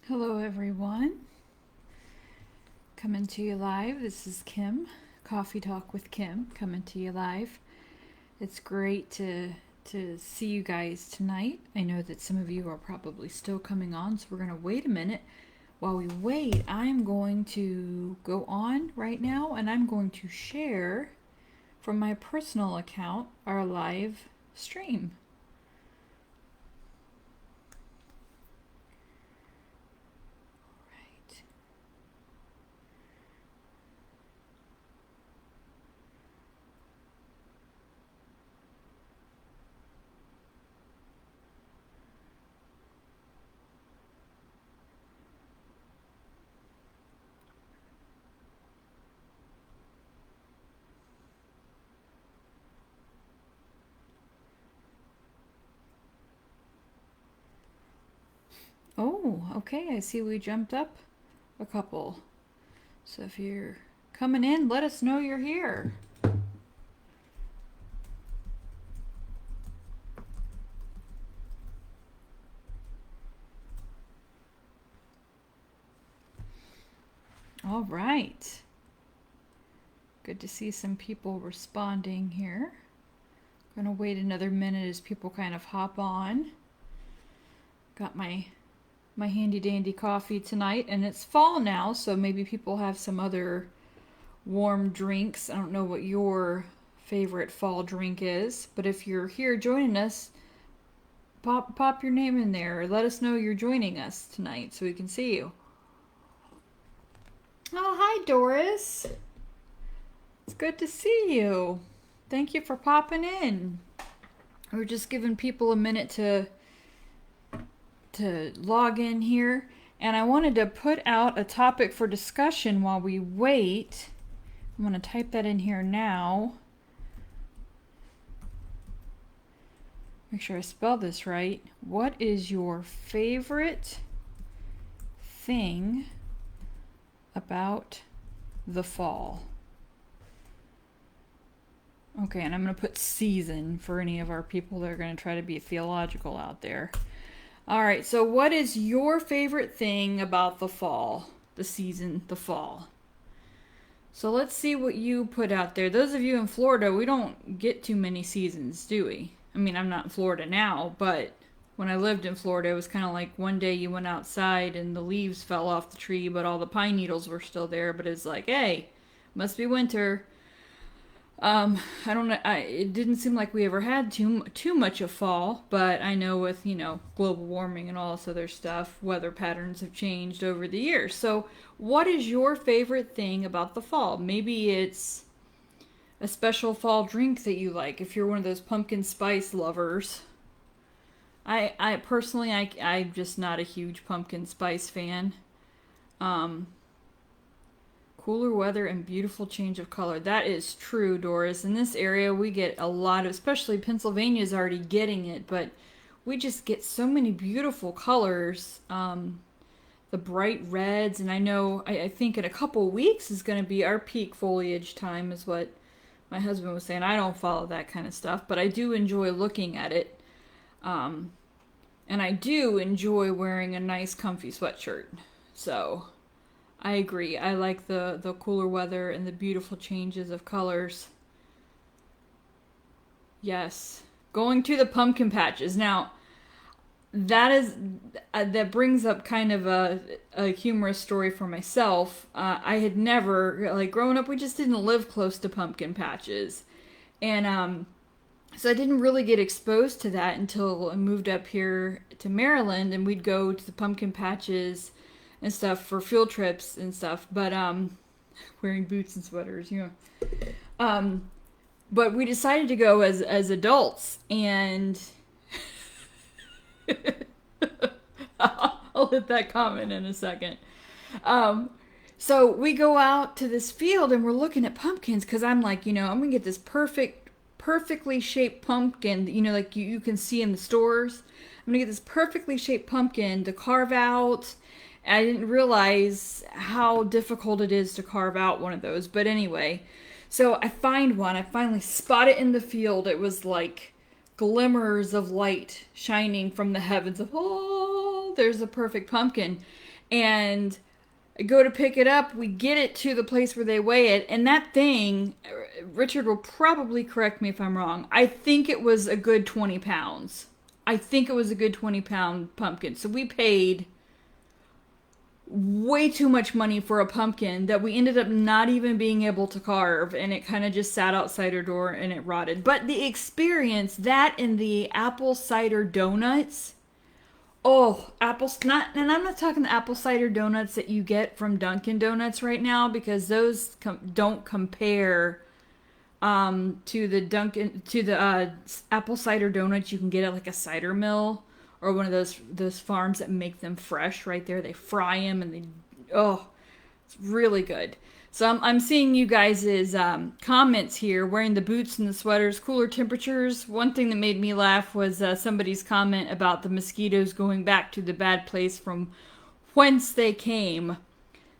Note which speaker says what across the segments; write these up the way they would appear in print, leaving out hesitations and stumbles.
Speaker 1: Hello everyone, coming to you live. This is Kim, Coffee Talk with Kim, coming to you live. It's great to see you guys tonight. I know that some of you are probably still coming on, so we're going to wait a minute. While we wait, I'm going to go on right now and I'm going to share from my personal account our live stream. Oh, okay, I see we jumped up a couple. So if you're coming in, let us know you're here. All right. Good to see some people responding here. Gonna wait another minute as people kind of hop on. Got my handy dandy coffee tonight, and it's fall now, so maybe people have some other warm drinks. I don't know what your favorite fall drink is, but if you're here joining us, pop your name in there, or let us know you're joining us tonight so we can see you. Oh, hi Doris. It's good to see you. Thank you for popping in. We're just giving people a minute to log in here, and I wanted to put out a topic for discussion while we wait. I'm going to type that in here now. Make sure I spell this right. What is your favorite thing about the fall? Okay, and I'm going to put season for any of our people that are going to try to be theological out there. All right, so what is your favorite thing about the fall, the season, the fall? So let's see what you put out there. Those of you in Florida, we don't get too many seasons, do we? I mean, I'm not in Florida now, but when I lived in Florida, it was kind of like one day you went outside and the leaves fell off the tree, but all the pine needles were still there. But it's like, hey, must be winter. I don't know. It didn't seem like we ever had too much of fall, but I know with global warming and all this other stuff, weather patterns have changed over the years. So, what is your favorite thing about the fall? Maybe it's a special fall drink that you like. If you're one of those pumpkin spice lovers, I personally, I'm just not a huge pumpkin spice fan. Cooler weather and beautiful change of color. That is true, Doris. In this area, we get a lot of, especially Pennsylvania's already getting it, but we just get so many beautiful colors. The bright reds, and I think in a couple weeks is going to be our peak foliage time, is what my husband was saying. I don't follow that kind of stuff, but I do enjoy looking at it. And I do enjoy wearing a nice, comfy sweatshirt. So I agree. I like the cooler weather and the beautiful changes of colors. Yes. Going to the pumpkin patches. Now, that brings up kind of a humorous story for myself. I had never, like growing up, we just didn't live close to pumpkin patches. And so I didn't really get exposed to that until I moved up here to Maryland, and we'd go to the pumpkin patches and stuff for field trips and stuff, but wearing boots and sweaters, but we decided to go as adults, and I'll hit that comment in a second. So we go out to this field and we're looking at pumpkins, because I'm like, I'm gonna get this perfectly shaped pumpkin, like you can see in the stores. I'm gonna get this perfectly shaped pumpkin to carve out. I didn't realize how difficult it is to carve out one of those. But anyway, so I find one. I finally spot it in the field. It was like glimmers of light shining from the heavens. Oh, there's a perfect pumpkin. And I go to pick it up, we get it to the place where they weigh it, and that thing, Richard will probably correct me if I'm wrong, I think it was a good 20 pounds. I think it was a good 20-pound pumpkin. So we paid way too much money for a pumpkin that we ended up not even being able to carve, and it kind of just sat outside our door and it rotted. But the experience, that and the apple cider donuts, oh, apples, not, and I'm not talking the apple cider donuts that you get from Dunkin' Donuts right now, because those don't compare to the apple cider donuts you can get at like a cider mill or one of those farms that make them fresh right there. They fry them and it's really good. So I'm seeing you guys' comments here, wearing the boots and the sweaters, cooler temperatures. One thing that made me laugh was somebody's comment about the mosquitoes going back to the bad place from whence they came.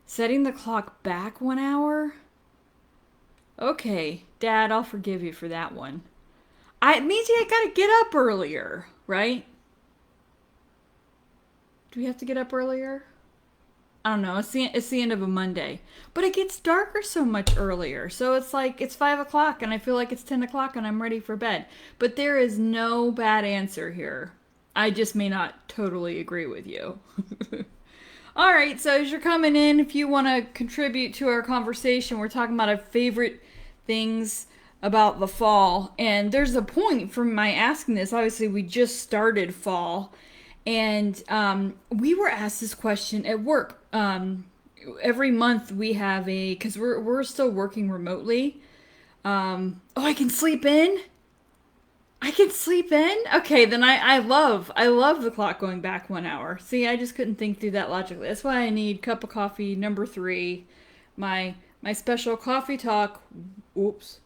Speaker 1: Setting the clock back 1 hour? Okay, Dad, I'll forgive you for that one. It means I gotta get up earlier, right? Do we have to get up earlier? I don't know. It's the end of a Monday, but it gets darker so much earlier. So it's like it's 5 o'clock, and I feel like it's 10 o'clock, and I'm ready for bed. But there is no bad answer here. I just may not totally agree with you. All right. So as you're coming in, if you want to contribute to our conversation, we're talking about our favorite things about the fall, and there's a point from my asking this. Obviously, we just started fall. And we were asked this question at work. Every month we have because we're still working remotely. I can sleep in. I can sleep in. Okay, then I love the clock going back 1 hour. See, I just couldn't think through that logically. That's why I need cup of coffee number 3, my special coffee talk. Oops,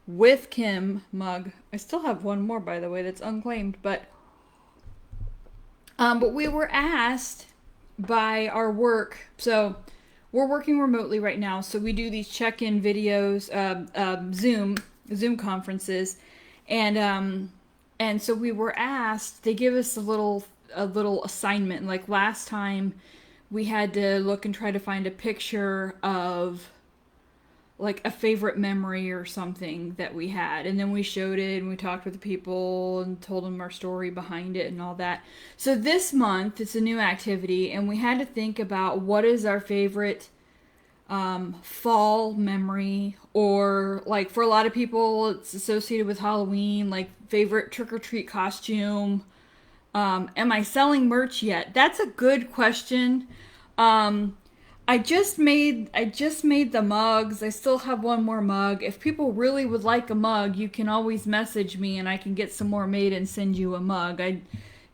Speaker 1: with Kim mug. I still have one more, by the way, that's unclaimed, but we were asked by our work, so we're working remotely right now, so we do these check-in videos, Zoom conferences, and so we were asked, they give us a little assignment. Like last time, we had to look and try to find a picture of like a favorite memory or something that we had, and then we showed it and we talked with the people and told them our story behind it and all that. So this month it's a new activity, and we had to think about what is our favorite fall memory, or like for a lot of people it's associated with Halloween, like favorite trick-or-treat costume. Am I selling merch yet? That's a good question. I just made the mugs. I still have one more mug. If people really would like a mug, you can always message me and I can get some more made and send you a mug. I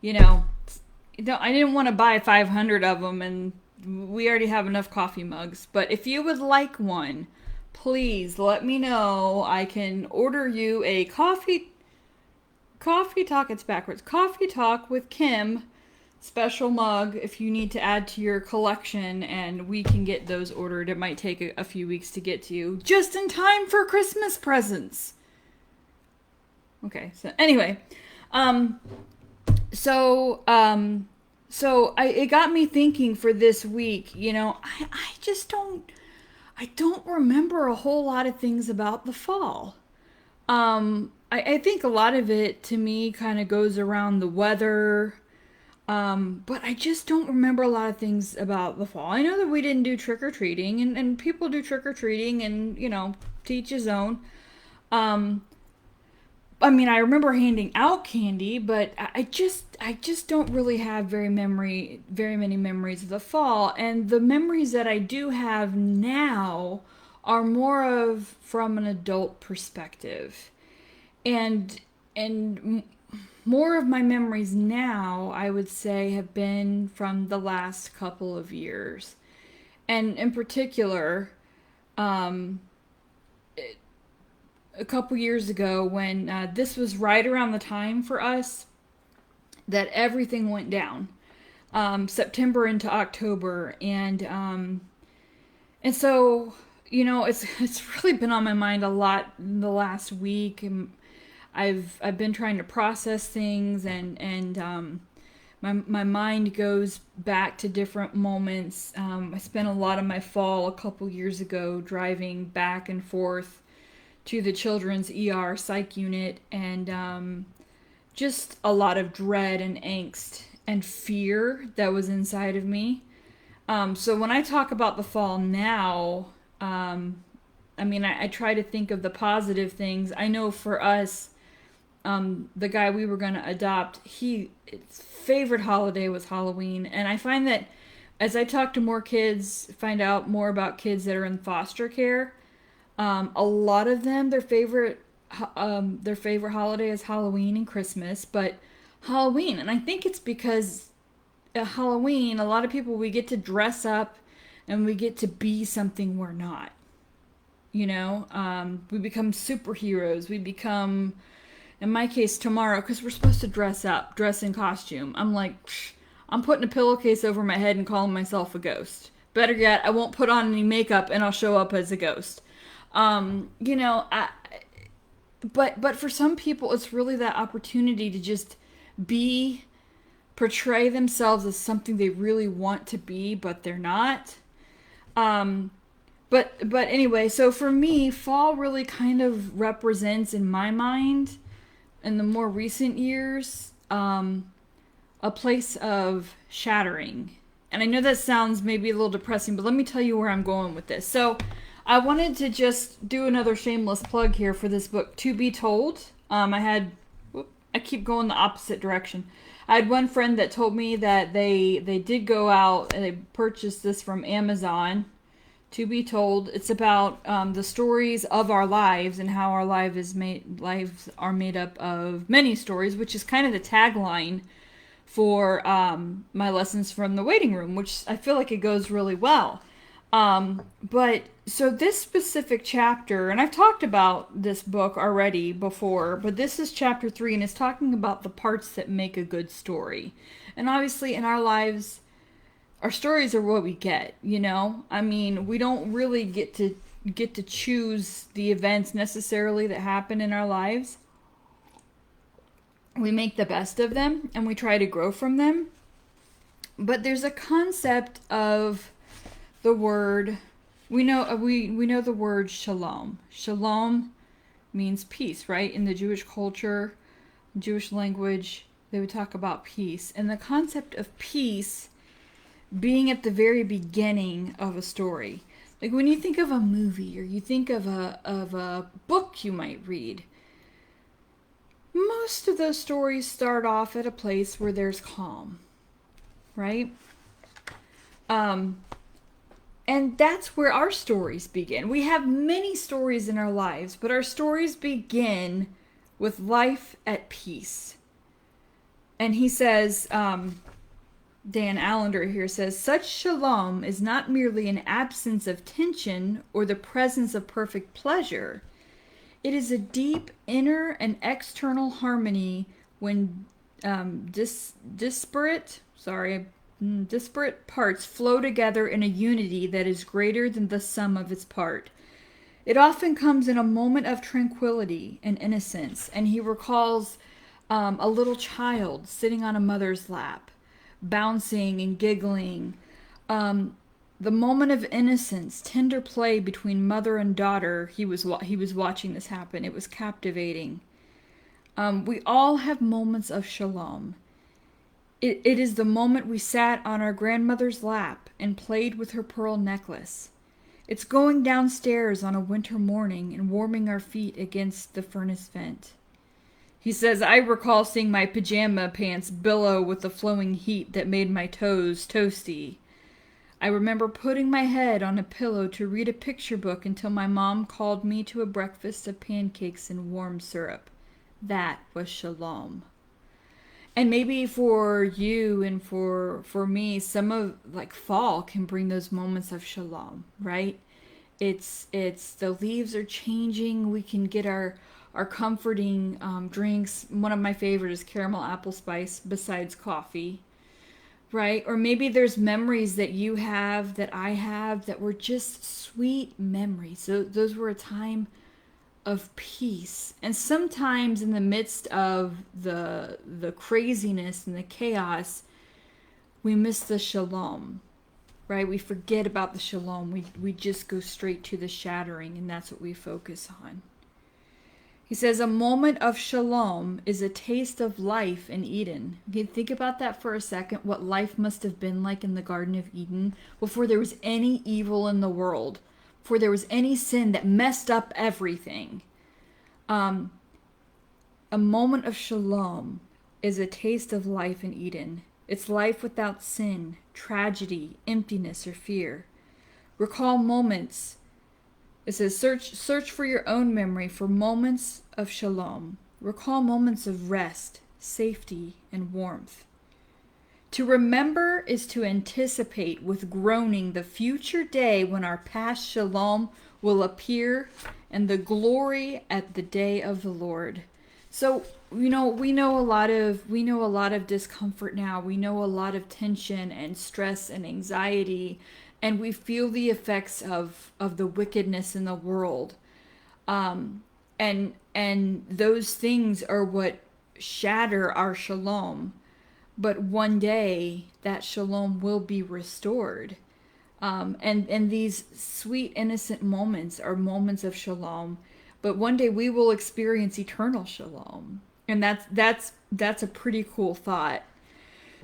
Speaker 1: didn't want to buy 500 of them, and we already have enough coffee mugs. But if you would like one, please let me know. I can order you a coffee talk. It's backwards. Coffee talk with Kim special mug if you need to add to your collection, and we can get those ordered. It might take a few weeks to get to you, just in time for Christmas presents. Okay, so anyway, it got me thinking for this week. I don't remember a whole lot of things about the fall. I think a lot of it to me kind of goes around the weather. But I just don't remember a lot of things about the fall. I know that we didn't do trick-or-treating, and people do trick-or-treating, and, to each his own. I remember handing out candy, but I just don't really have very many memories of the fall. And the memories that I do have now are more of from an adult perspective. And more of my memories now, I would say, have been from the last couple of years. And in particular, a couple years ago, when this was right around the time for us that everything went down. September into October. And so, it's really been on my mind a lot in the last week. And I've been trying to process things, and my mind goes back to different moments. I spent a lot of my fall a couple years ago driving back and forth to the children's ER psych unit, and just a lot of dread and angst and fear that was inside of me. So when I talk about the fall now, I mean, I try to think of the positive things. I know for us, the guy we were going to adopt, his favorite holiday was Halloween. And I find that as I talk to more kids, find out more about kids that are in foster care, a lot of them, their favorite holiday is Halloween and Christmas, but Halloween. And I think it's because at Halloween, a lot of people, we get to dress up and we get to be something we're not. You know, we become superheroes. We become, in my case, tomorrow, because we're supposed to dress up, dress in costume. I'm like, I'm putting a pillowcase over my head and calling myself a ghost. Better yet, I won't put on any makeup and I'll show up as a ghost. You know, but for some people, it's really that opportunity to just portray themselves as something they really want to be, but they're not. But anyway, so for me, fall really kind of represents, in my mind, in the more recent years, a place of shattering. And I know that sounds maybe a little depressing, but let me tell you where I'm going with this. So I wanted to just do another shameless plug here for this book, To Be Told. I keep going the opposite direction. I had one friend that told me that they did go out and they purchased this from Amazon. To Be Told. It's about the stories of our lives and how our lives are made up of many stories, which is kind of the tagline for my lessons from the waiting room, which I feel like it goes really well. But so this specific chapter, and I've talked about this book already before, but this is chapter 3, and it's talking about the parts that make a good story. And obviously in our lives, our stories are what we get, you know? I mean, we don't really get to choose the events necessarily that happen in our lives. We make the best of them and we try to grow from them. But there's a concept of the word, we know the word shalom. Shalom means peace, right? In the Jewish culture, Jewish language, they would talk about peace. And the concept of peace being at the very beginning of a story. Like when you think of a movie or you think of a book you might read, most of those stories start off at a place where there's calm, right? And that's where our stories begin. We have many stories in our lives, but our stories begin with life at peace. And he says, Dan Allender here says, such shalom is not merely an absence of tension or the presence of perfect pleasure. It is a deep inner and external harmony when disparate parts flow together in a unity that is greater than the sum of its part. It often comes in a moment of tranquility and innocence, and he recalls a little child sitting on a mother's lap, bouncing and giggling. The moment of innocence, tender play between mother and daughter. He was watching this happen. It was captivating. We all have moments of shalom. It is the moment we sat on our grandmother's lap and played with her pearl necklace. It's going downstairs on a winter morning and warming our feet against the furnace vent. He says, I recall seeing my pajama pants billow with the flowing heat that made my toes toasty. I remember putting my head on a pillow to read a picture book until my mom called me to a breakfast of pancakes and warm syrup. That was shalom. And maybe for you and for me, some of like fall can bring those moments of shalom, right? It's the leaves are changing. We can get our comforting drinks. One of my favorites is caramel apple spice besides coffee, right? Or maybe there's memories that you have, that I have, that were just sweet memories. So those were a time of peace. And sometimes in the midst of the craziness and the chaos, we miss the shalom, right? We forget about the shalom. We just go straight to the shattering, and that's what we focus on. He says, a moment of shalom is a taste of life in Eden. Okay, think about that for a second, what life must have been like in the Garden of Eden before there was any evil in the world, before there was any sin that messed up everything. A moment of shalom is a taste of life in Eden. It's life without sin, tragedy, emptiness, or fear. Recall moments. It says, search for your own memory for moments of shalom. Recall moments of rest, safety, and warmth. To remember is to anticipate with groaning the future day when our past shalom will appear and the glory at the day of the Lord. So, we know a lot of discomfort now. We know a lot of tension and stress and anxiety, and we feel the effects of the wickedness in the world. And those things are what shatter our shalom. But one day that shalom will be restored. And these sweet, innocent moments are moments of shalom. But one day we will experience eternal shalom. And that's a pretty cool thought.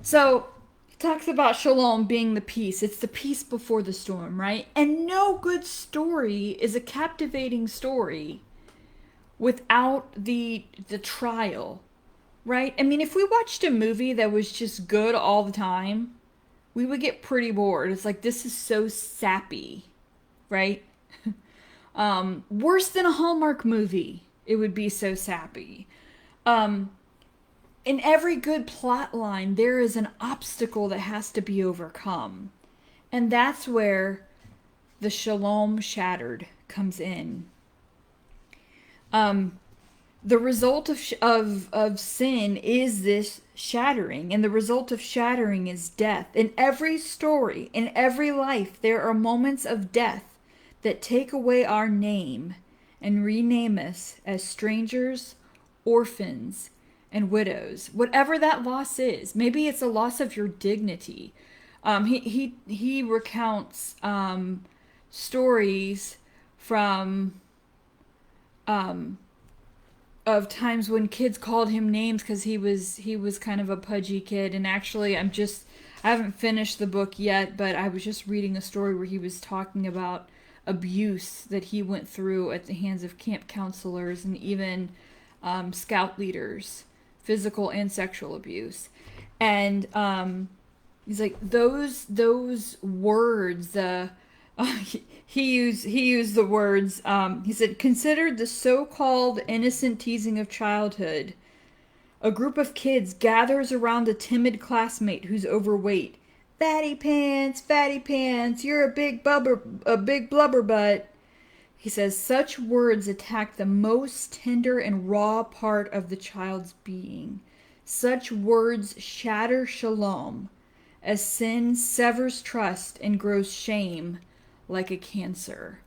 Speaker 1: So it talks about shalom being the peace. It's the peace before the storm, right? And no good story is a captivating story without the trial, right? I mean, if we watched a movie that was just good all the time, we would get pretty bored. It's like, this is so sappy, right? Worse than a Hallmark movie. It would be so sappy. In every good plot line, there is an obstacle that has to be overcome. And that's where the shalom shattered comes in. The result of sin is this shattering, and the result of shattering is death. In every story, in every life, there are moments of death that take away our name and rename us as strangers, orphans, and widows. Whatever that loss is, maybe it's a loss of your dignity. He recounts stories from of times when kids called him names because he was kind of a pudgy kid. And actually, I haven't finished the book yet, but I was just reading a story where he was talking about abuse that he went through at the hands of camp counselors and even scout leaders, physical and sexual abuse. And he's like, those words, he used the words, he said, considered the so-called innocent teasing of childhood. A group of kids gathers around a timid classmate who's overweight. Fatty pants, you're a big blubber butt. He says, such words attack the most tender and raw part of the child's being. Such words shatter shalom, as sin severs trust and grows shame like a cancer.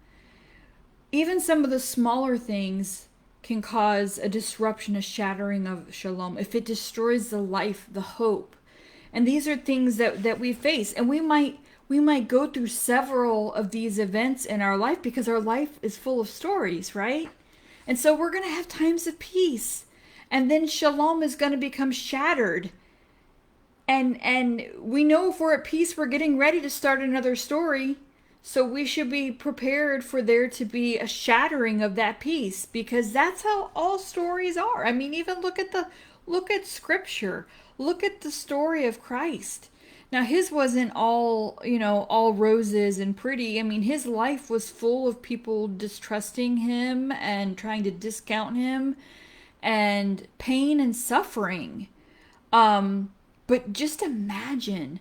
Speaker 1: Even some of the smaller things can cause a disruption, a shattering of shalom, if it destroys the life, the hope. And these are things that we face. And we might go through several of these events in our life because our life is full of stories, right? And so we're going to have times of peace. And then shalom is going to become shattered. And we know if we're at peace, we're getting ready to start another story. So we should be prepared for there to be a shattering of that peace, because that's how all stories are. I mean, even look at scripture. Look at the story of Christ. Now, his wasn't all roses and pretty. I mean, his life was full of people distrusting him and trying to discount him, and pain and suffering. But just imagine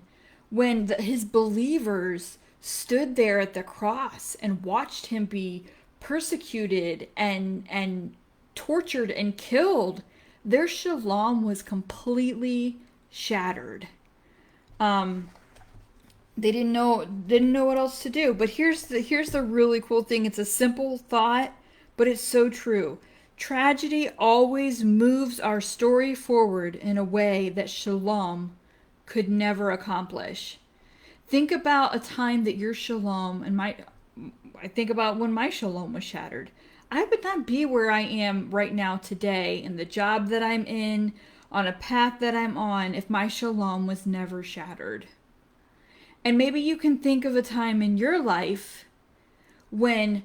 Speaker 1: when his believers stood there at the cross and watched him be persecuted and tortured and killed. Their shalom was completely shattered. They didn't know what else to do. But here's the really cool thing. It's a simple thought, but it's so true. Tragedy always moves our story forward in a way that shalom could never accomplish. Think about a time that your shalom and I think about when my shalom was shattered. I would not be where I am right now today in the job that I'm in, on a path that I'm on, if my shalom was never shattered. And maybe you can think of a time in your life when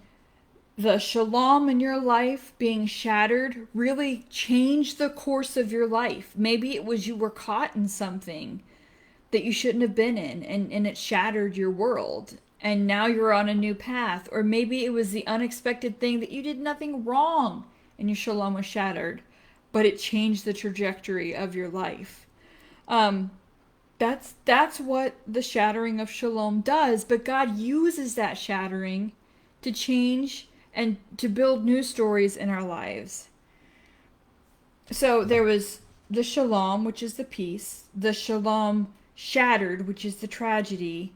Speaker 1: the shalom in your life being shattered really changed the course of your life. Maybe it was you were caught in something that you shouldn't have been in, and it shattered your world. And now you're on a new path. Or maybe it was the unexpected thing that you did nothing wrong and your shalom was shattered, but it changed the trajectory of your life. That's what the shattering of shalom does. But God uses that shattering to change and to build new stories in our lives. So there was the shalom, which is the peace, the shalom shattered, which is the tragedy.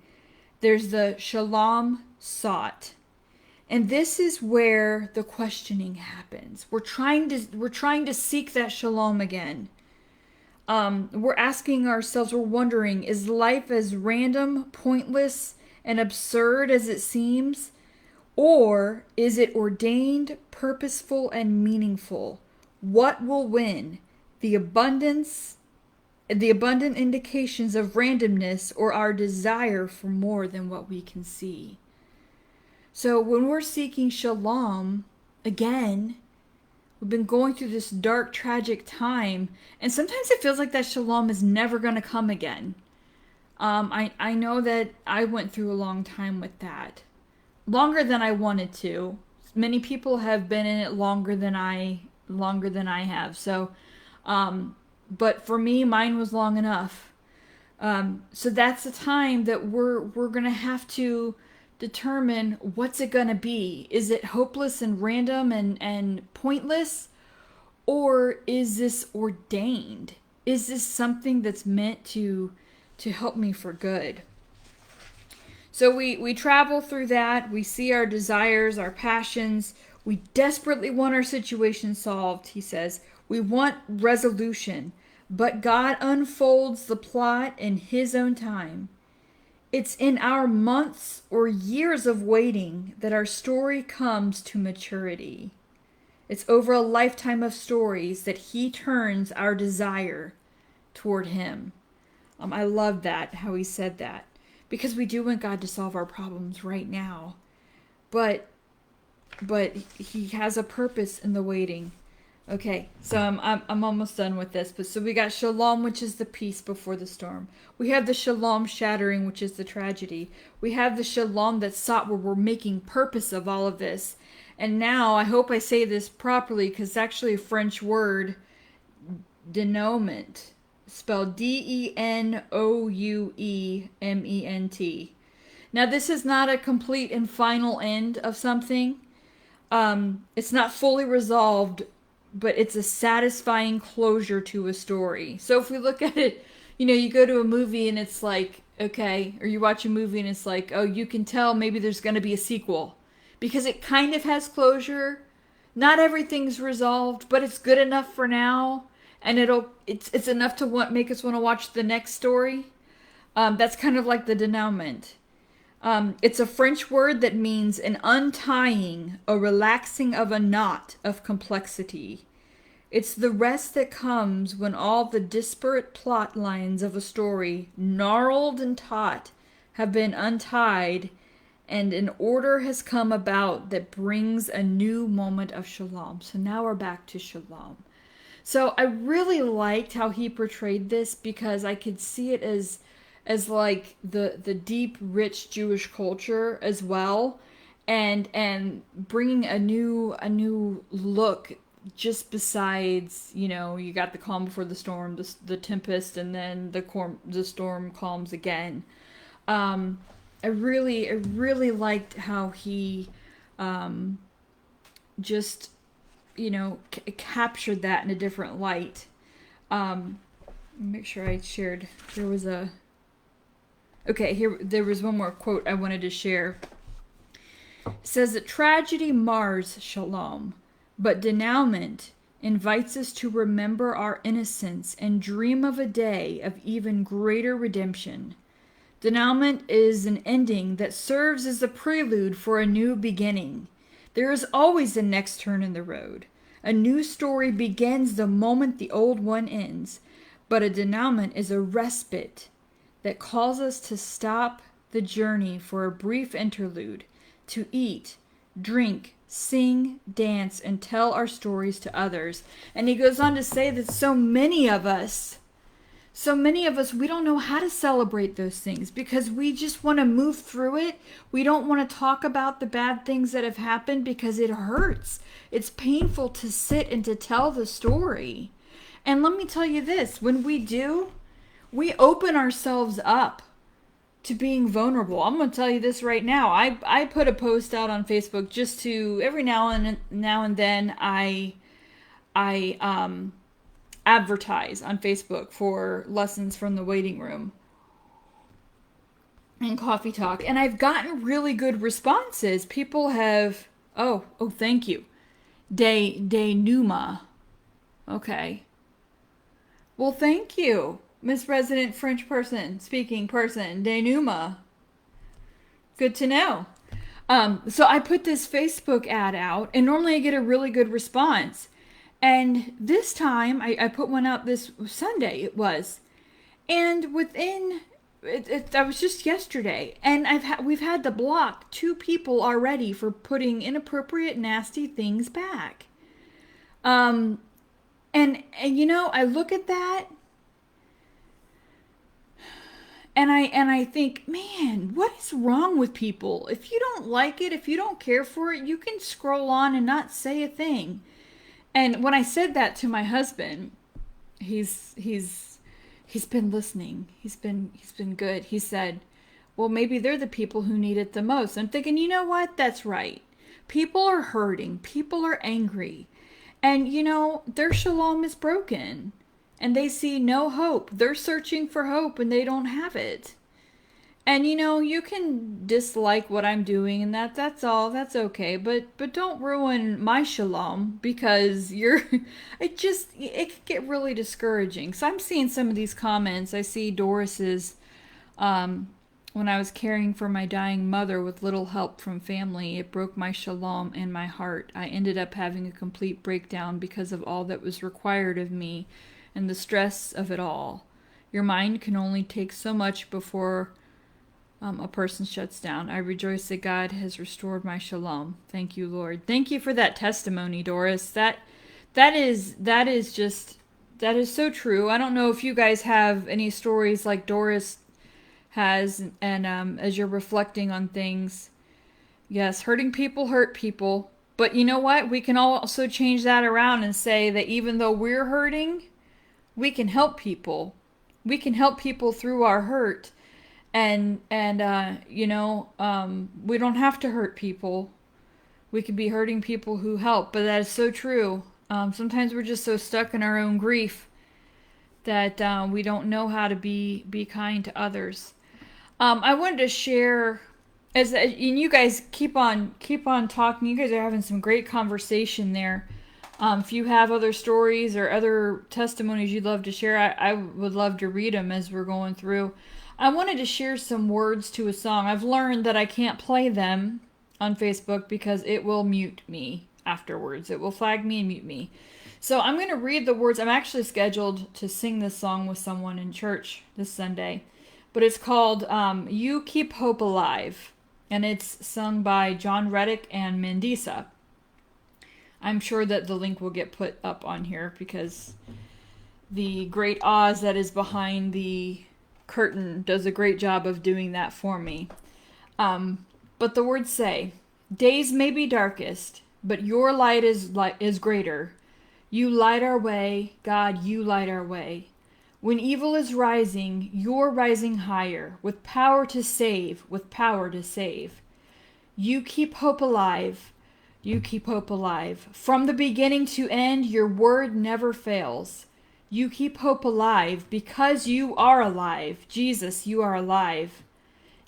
Speaker 1: There's the shalom sought. And this is where the questioning happens. We're trying to seek that shalom again. We're asking ourselves, we're wondering, is life as random, pointless, and absurd as it seems? Or is it ordained, purposeful, and meaningful? What will win? The abundant indications of randomness, or our desire for more than what we can see? So when we're seeking shalom, again, we've been going through this dark, tragic time, and sometimes it feels like that shalom is never going to come again. I know that I went through a long time with that. Longer than I wanted to. Many people have been in it longer than I have. So, but for me, mine was long enough. So that's the time that we're gonna have to determine what's it gonna be. Is it hopeless and random and pointless, or is this ordained? Is this something that's meant to help me for good? So we travel through that. We see our desires, our passions. We desperately want our situation solved, he says. We want resolution. But God unfolds the plot in his own time. It's in our months or years of waiting that our story comes to maturity. It's over a lifetime of stories that he turns our desire toward him. I love that, how he said that. Because we do want God to solve our problems right now. But he has a purpose in the waiting. Okay, so I'm almost done with this. But so we got shalom, which is the peace before the storm. We have the shalom shattering, which is the tragedy. We have the shalom that's sought, where we're making purpose of all of this. And now, I hope I say this properly, because it's actually a French word, denouement. Spelled Denouement. Now, this is not a complete and final end of something. It's not fully resolved, but it's a satisfying closure to a story. So if we look at it, you go to a movie and it's like, okay, or you watch a movie and it's like, oh, you can tell maybe there's going to be a sequel. Because it kind of has closure. Not everything's resolved, but it's good enough for now. And it's enough to make us want to watch the next story. That's kind of like the denouement. It's a French word that means an untying, a relaxing of a knot of complexity. It's the rest that comes when all the disparate plot lines of a story, gnarled and taut, have been untied, and an order has come about that brings a new moment of shalom. So now we're back to shalom. So I really liked how he portrayed this, because I could see it as like the deep, rich Jewish culture as well, and bringing a new look. Just besides, you got the calm before the storm, the tempest, and then the storm calms again. I really liked how he just captured that in a different light. Make sure I shared. There was one more quote I wanted to share. It says that tragedy mars shalom, but denouement invites us to remember our innocence and dream of a day of even greater redemption. Denouement is an ending that serves as a prelude for a new beginning. There is always a next turn in the road. A new story begins the moment the old one ends, but a denouement is a respite that calls us to stop the journey for a brief interlude, to eat, drink, sing, dance, and tell our stories to others. And he goes on to say that so many of us, we don't know how to celebrate those things because we just want to move through it. We don't want to talk about the bad things that have happened because it hurts. It's painful to sit and to tell the story. And let me tell you this, when we do, we open ourselves up to being vulnerable. I'm going to tell you this right now. I put a post out on Facebook just to, every now and then I advertise on Facebook for lessons from the waiting room and coffee talk, and I've gotten really good responses. People have thank you, de Numa. Okay, well, thank you, Miss Resident French person, speaking person, de Numa. Good to know. So I put this Facebook ad out, and normally I get a really good response. And this time, I put one out this Sunday, it was. And within, that was just yesterday. And we've had to block 2 people already for putting inappropriate, nasty things back. And you know, I look at that, and I think, man, what is wrong with people? If you don't like it, if you don't care for it, you can scroll on and not say a thing. And when I said that to my husband, he's been listening. He's been good. He said, well, maybe they're the people who need it the most. I'm thinking, you know what? That's right. People are hurting. People are angry. And, you know, their shalom is broken. And they see no hope. They're searching for hope and they don't have it. And, you know, you can dislike what I'm doing, and that's all. That's okay. But don't ruin my shalom, because it can get really discouraging. So I'm seeing some of these comments. I see Doris's, when I was caring for my dying mother with little help from family, it broke my shalom and my heart. I ended up having a complete breakdown because of all that was required of me and the stress of it all. Your mind can only take so much before a person shuts down. I rejoice that God has restored my shalom. Thank you, Lord. Thank you for that testimony, Doris. That is so true. I don't know if you guys have any stories like Doris has, and as you're reflecting on things, yes, hurting people hurt people. But you know what? We can also change that around and say that even though we're hurting, we can help people. We can help people through our hurt. And you know, we don't have to hurt people. We could be hurting people who help, but that is so true. Sometimes we're just so stuck in our own grief that we don't know how to be kind to others. I wanted to share, and you guys keep on talking. You guys are having some great conversation there. If you have other stories or other testimonies you'd love to share, I would love to read them as we're going through. I wanted to share some words to a song. I've learned that I can't play them on Facebook because it will mute me afterwards. It will flag me and mute me. So I'm going to read the words. I'm actually scheduled to sing this song with someone in church this Sunday. But it's called You Keep Hope Alive. And it's sung by John Reddick and Mandisa. I'm sure that the link will get put up on here because the great Oz that is behind the curtain does a great job of doing that for me. But the words say, days may be darkest, but your light is greater. You light our way, God, you light our way. When evil is rising, you're rising higher, with power to save, with power to save. You keep hope alive. You keep hope alive. From the beginning to end, your word never fails. You keep hope alive because you are alive. Jesus, you are alive.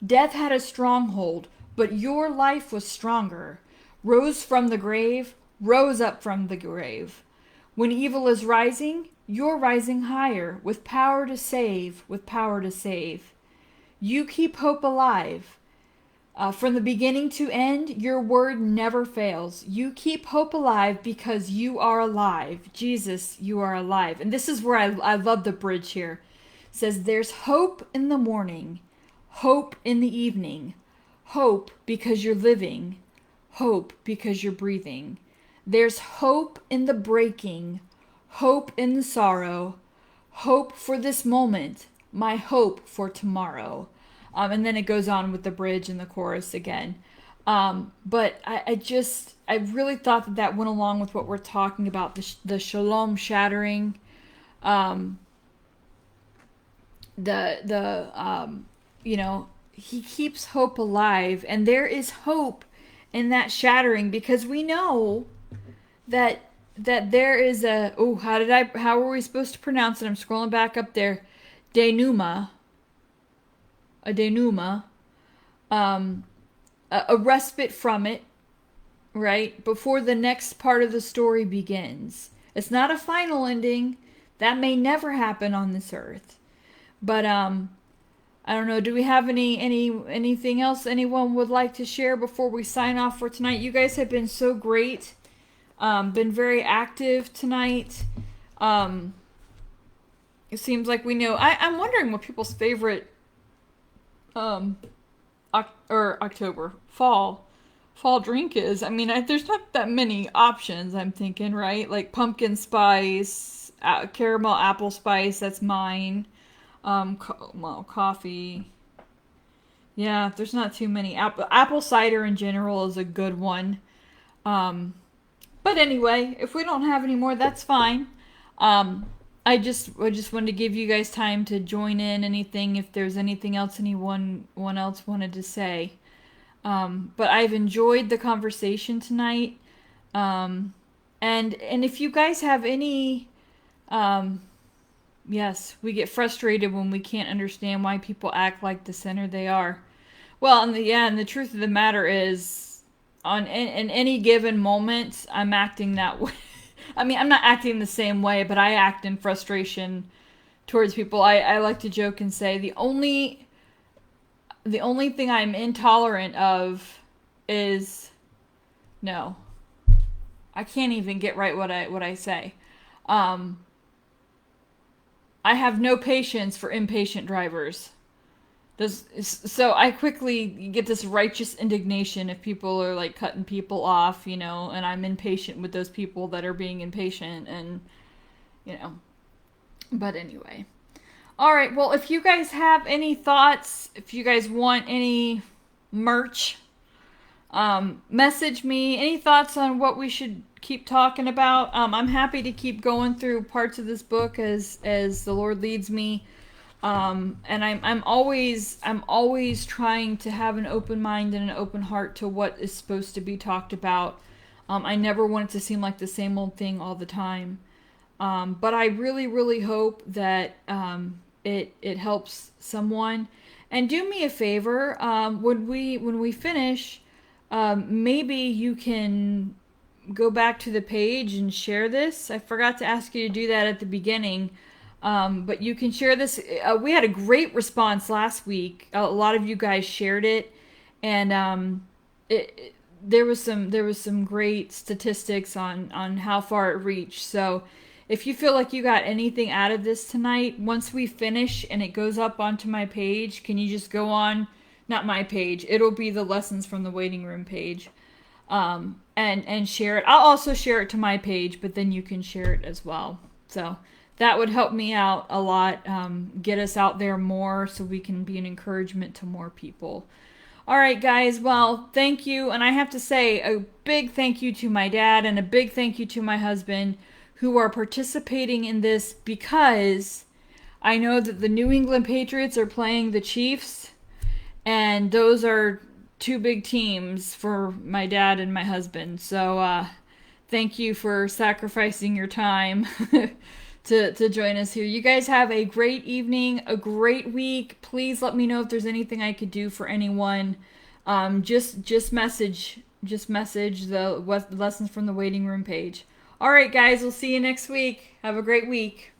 Speaker 1: Death had a stronghold, but your life was stronger. Rose from the grave, rose up from the grave. When evil is rising, you're rising higher with power to save, with power to save. You keep hope alive. From the beginning to end, your word never fails. You keep hope alive because you are alive. Jesus, you are alive. And this is where I love the bridge here. It says, there's hope in the morning, hope in the evening, hope because you're living, hope because you're breathing. There's hope in the breaking, hope in the sorrow, hope for this moment, my hope for tomorrow. And then it goes on with the bridge and the chorus again. But I really thought that went along with what we're talking about, the Shalom shattering, he keeps hope alive, and there is hope in that shattering, because we know that there is how were we supposed to pronounce it? I'm scrolling back up there. Denuma, a respite from it, right? Before the next part of the story begins. It's not a final ending. That may never happen on this earth. But I don't know, do we have anything else anyone would like to share before we sign off for tonight? You guys have been so great. Been very active tonight. It seems like we know. I'm wondering what people's favorite October fall drink is. I mean, there's not that many options, I'm thinking, right? Like pumpkin spice, caramel apple spice, that's mine. Coffee. Yeah, there's not too many. Apple cider in general is a good one. But anyway, if we don't have any more, that's fine. I just wanted to give you guys time to join in anything, if there's anything else anyone else wanted to say. But I've enjoyed the conversation tonight. And if you guys have any, yes, we get frustrated when we can't understand why people act like the sinner they are. Well, and the truth of the matter is, in any given moment, I'm acting that way. I mean, I'm not acting the same way, but I act in frustration towards people. I like to joke and say the only thing I'm intolerant of is no. I can't even get right what I say. I have no patience for impatient drivers. So I quickly get this righteous indignation if people are like cutting people off, and I'm impatient with those people that are being impatient, and but anyway. All right, well, if you guys have any thoughts, if you guys want any merch, message me. Any thoughts on what we should keep talking about? I'm happy to keep going through parts of this book as the Lord leads me. And I'm always trying to have an open mind and an open heart to what is supposed to be talked about. I never want it to seem like the same old thing all the time. But I really, really hope that it helps someone. And do me a favor, when we finish, maybe you can go back to the page and share this. I forgot to ask you to do that at the beginning. But you can share this. We had a great response last week. A lot of you guys shared it, and there was some great statistics on how far it reached. So if you feel like you got anything out of this tonight, once we finish and it goes up onto my page, can you just go on? Not my page. It'll be the Lessons from the Waiting Room page, and share it. I'll also share it to my page, but then you can share it as well. So that would help me out a lot, get us out there more so we can be an encouragement to more people. All right, guys, well, thank you. And I have to say a big thank you to my dad and a big thank you to my husband who are participating in this, because I know that the New England Patriots are playing the Chiefs, and those are two big teams for my dad and my husband. So thank you for sacrificing your time to join us here. You guys have a great evening, a great week. Please let me know if there's anything I could do for anyone. Just message the Lessons from the Waiting Room page. All right, guys, we'll see you next week. Have a great week.